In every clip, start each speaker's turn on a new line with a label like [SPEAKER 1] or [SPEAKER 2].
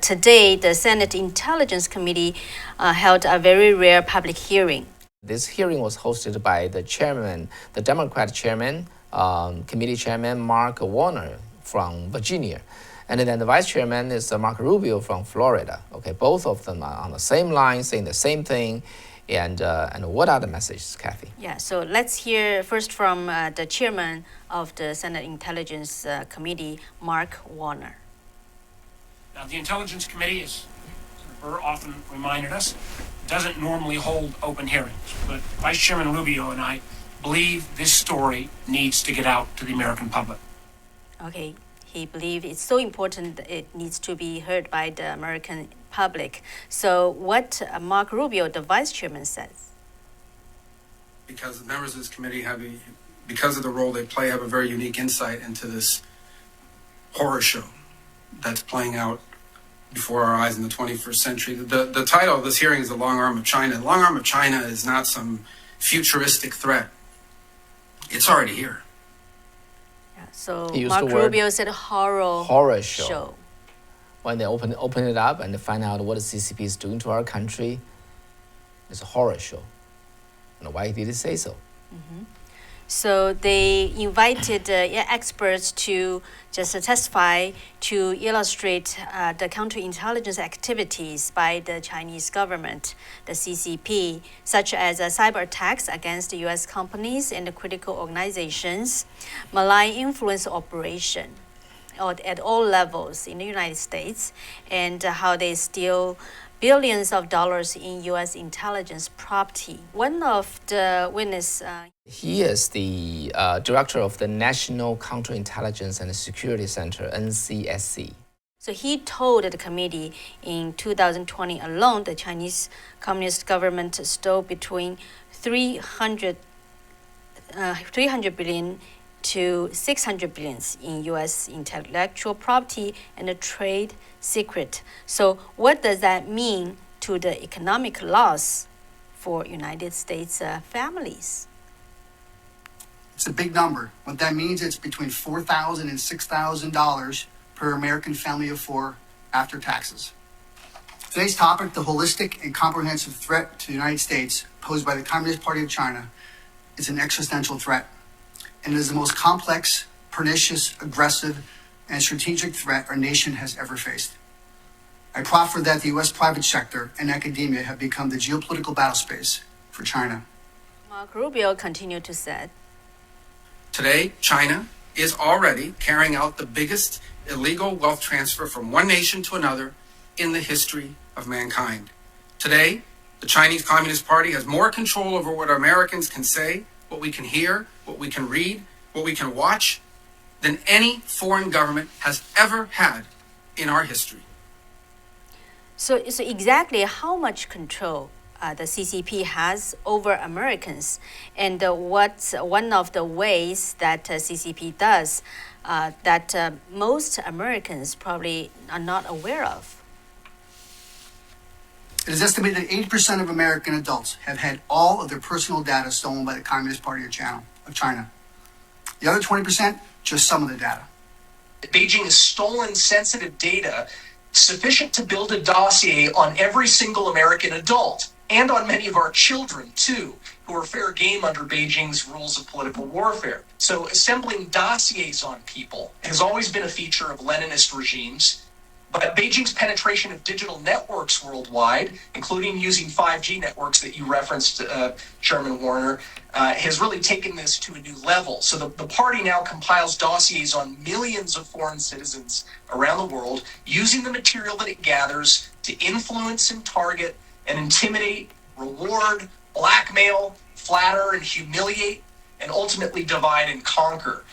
[SPEAKER 1] Today, the Senate Intelligence Committee held a very rare public hearing.
[SPEAKER 2] This hearing was hosted by the chairman, the Democrat chairman, committee chairman Mark Warner from Virginia. And then the vice chairman is Marco Rubio from Florida. Okay, both of them are on the same line, saying the same thing. And what are the messages, Kathy?
[SPEAKER 1] Yeah, so let's hear first from the chairman of the Senate Intelligence Committee, Mark Warner.
[SPEAKER 3] Now, the Intelligence Committee, as Senator Burr often reminded us, doesn't normally hold open hearings. But Vice Chairman Rubio and I believe this story needs to get out to the American public.
[SPEAKER 1] Okay, he believes it's so important that it needs to be heard by the American public. So what Mark Rubio, the vice chairman, says?
[SPEAKER 4] Because the members of this committee because of the role they play, have a very unique insight into this horror show that's playing out before our eyes in the 21st century. The title of this hearing is The Long Arm of China. The long arm of China is not some futuristic threat. It's already here.
[SPEAKER 1] Yeah, so Mark Rubio said
[SPEAKER 2] horror show. When they open it up and find out what the CCP is doing to our country, it's a horror show. And why did he say so?
[SPEAKER 1] Mm-hmm. So they invited experts to just testify to illustrate the counterintelligence activities by the Chinese government, the CCP, such as cyber attacks against U.S. companies and critical organizations, malign influence operation at all levels in the United States, and how they steal billions of dollars in U.S. intelligence property. One of the witnesses.
[SPEAKER 2] He is the director of the National Counterintelligence and Security Center, NCSC.
[SPEAKER 1] So he told the committee in 2020 alone, the Chinese Communist government stole between 300 billion to 600 billions in U.S. intellectual property and trade secret. So what does that mean to the economic loss for United States families?
[SPEAKER 5] It's a big number. What that means, it's between $4,000 and $6,000 per American family of four after taxes. Today's topic, the holistic and comprehensive threat to the United States posed by the Communist Party of China, is an existential threat. And it is the most complex, pernicious, aggressive, and strategic threat our nation has ever faced. I proffer that the U.S. private sector and academia have become the geopolitical battle space for China.
[SPEAKER 1] Mark Rubio continued to say,
[SPEAKER 4] today, China is already carrying out the biggest illegal wealth transfer from one nation to another in the history of mankind. Today, the Chinese Communist Party has more control over what Americans can say, what we can hear, what we can read, what we can watch, than any foreign government has ever had in our history.
[SPEAKER 1] So exactly how much control the CCP has over Americans, and what's one of the ways that CCP does that most Americans probably are not aware of?
[SPEAKER 5] It is estimated that 80% of American adults have had all of their personal data stolen by the Communist Party of China. The other 20%, just some of the data.
[SPEAKER 6] Beijing has stolen sensitive data sufficient to build a dossier on every single American adult, and on many of our children, too, who are fair game under Beijing's rules of political warfare. So assembling dossiers on people has always been a feature of Leninist regimes, but Beijing's penetration of digital networks worldwide, including using 5G networks that you referenced, Chairman Warner, has really taken this to a new level. So the party now compiles dossiers on millions of foreign citizens around the world, using the material that it gathers to influence and target and intimidate, reward, blackmail, flatter, and humiliate, and ultimately divide and conquer.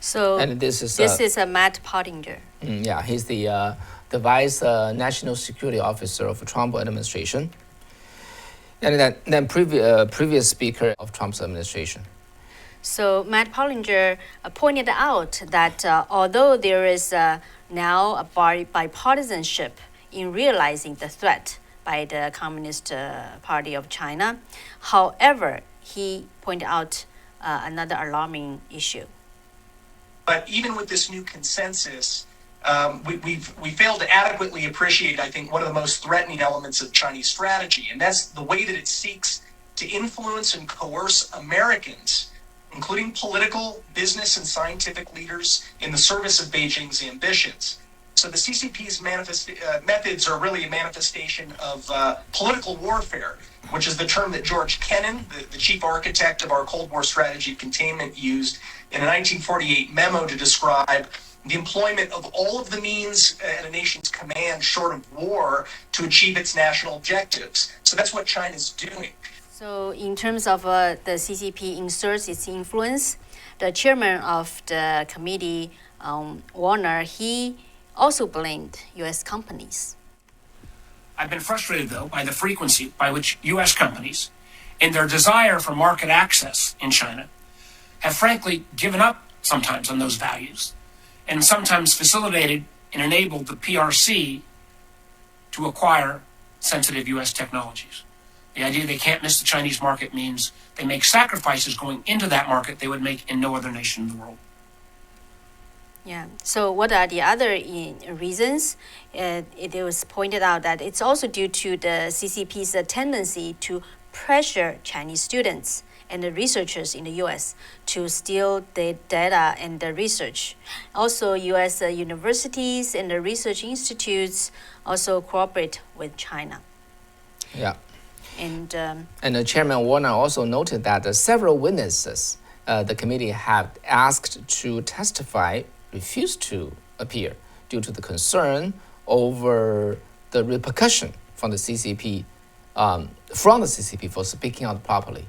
[SPEAKER 1] So
[SPEAKER 2] and this
[SPEAKER 1] is Matt Pottinger.
[SPEAKER 2] Yeah, he's the vice national security officer of the Trump administration, and then previous speaker of Trump's administration.
[SPEAKER 1] So Matt Pottinger pointed out that although there is now a bipartisanship in realizing the threat by the Communist Party of China, however, he pointed out another alarming issue.
[SPEAKER 6] But even with this new consensus, we failed to adequately appreciate, I think, one of the most threatening elements of Chinese strategy, and that's the way that it seeks to influence and coerce Americans, including political, business, and scientific leaders, in the service of Beijing's ambitions. So the CCP's methods are really a manifestation of political warfare, which is the term that George Kennan, the chief architect of our Cold War strategy of containment, used in a 1948 memo to describe the employment of all of the means at a nation's command short of war to achieve its national objectives. So that's what China's doing.
[SPEAKER 1] So in terms of the CCP inserts its influence, the chairman of the committee, Warner, he also blamed U.S. companies.
[SPEAKER 3] I've been frustrated, though, by the frequency by which U.S. companies, in their desire for market access in China, have frankly given up sometimes on those values and sometimes facilitated and enabled the PRC to acquire sensitive U.S. technologies. The idea they can't miss the Chinese market means they make sacrifices going into that market they would make in no other nation in the world.
[SPEAKER 1] Yeah. So what are the other reasons? It was pointed out that it's also due to the CCP's tendency to pressure Chinese students and the researchers in the U.S. to steal the data and the research. Also, U.S. Universities and the research institutes also cooperate with China.
[SPEAKER 2] Yeah.
[SPEAKER 1] And
[SPEAKER 2] Chairman Warner also noted that several witnesses the committee had asked to testify refused to appear due to the concern over the repercussion from the CCP, for speaking out properly.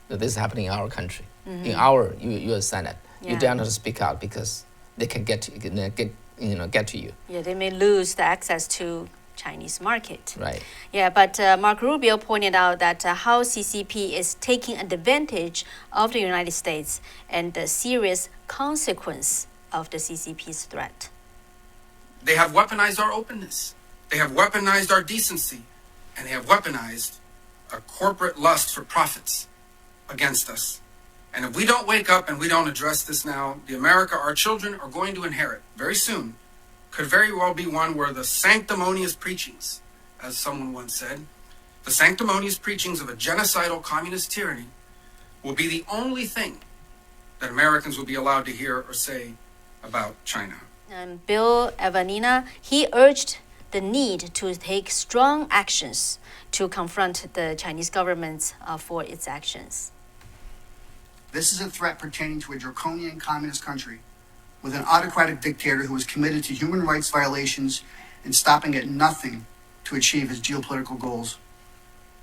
[SPEAKER 2] This is happening in our country, in our U.S. Senate.
[SPEAKER 1] Yeah.
[SPEAKER 2] You dare not speak out because they can get to you.
[SPEAKER 1] Yeah, they may lose the access to Chinese market.
[SPEAKER 2] Right.
[SPEAKER 1] Yeah, but Mark Rubio pointed out that how CCP is taking advantage of the United States and the serious consequence of the CCP's threat.
[SPEAKER 4] They have weaponized our openness. They have weaponized our decency. And they have weaponized a corporate lust for profits against us. And if we don't wake up and we don't address this now, the America our children are going to inherit very soon could very well be one where the sanctimonious preachings, as someone once said, the sanctimonious preachings of a genocidal communist tyranny will be the only thing that Americans will be allowed to hear or say about China.
[SPEAKER 1] And Bill Evanina, he urged the need to take strong actions to confront the Chinese government for its actions.
[SPEAKER 5] This is a threat pertaining to a draconian communist country with an autocratic dictator who is committed to human rights violations and stopping at nothing to achieve his geopolitical goals.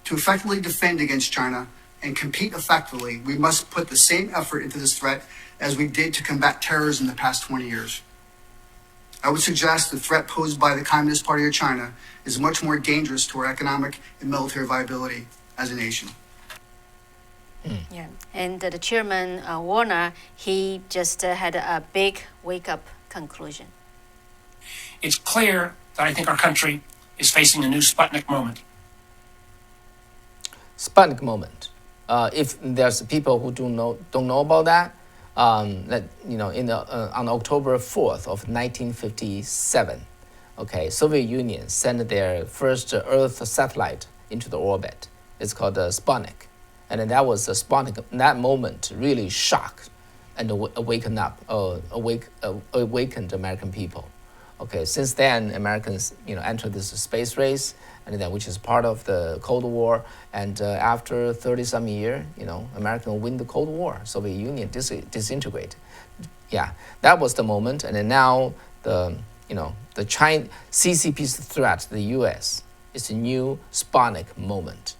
[SPEAKER 5] To effectively defend against China and compete effectively, we must put the same effort into this threat as we did to combat terrorism in the past 20 years. I would suggest the threat posed by the Communist Party of China is much more dangerous to our economic and military viability as a nation.
[SPEAKER 1] Yeah, and the chairman, Warner, he just had a big wake-up conclusion.
[SPEAKER 3] It's clear that I think our country is facing a new Sputnik moment.
[SPEAKER 2] Sputnik moment. If there's people who don't know about that, on October 4th of 1957, Soviet Union sent their first Earth satellite into the orbit. It's called Sputnik, and then that was Sputnik. That moment really shocked and awakened American people. Since then, Americans entered this space race, and then which is part of the Cold War. And after 30-some years, America win the Cold War. Soviet Union disintegrate. Yeah, that was the moment. And then now the CCP's threat to the U.S. is a new Sputnik moment.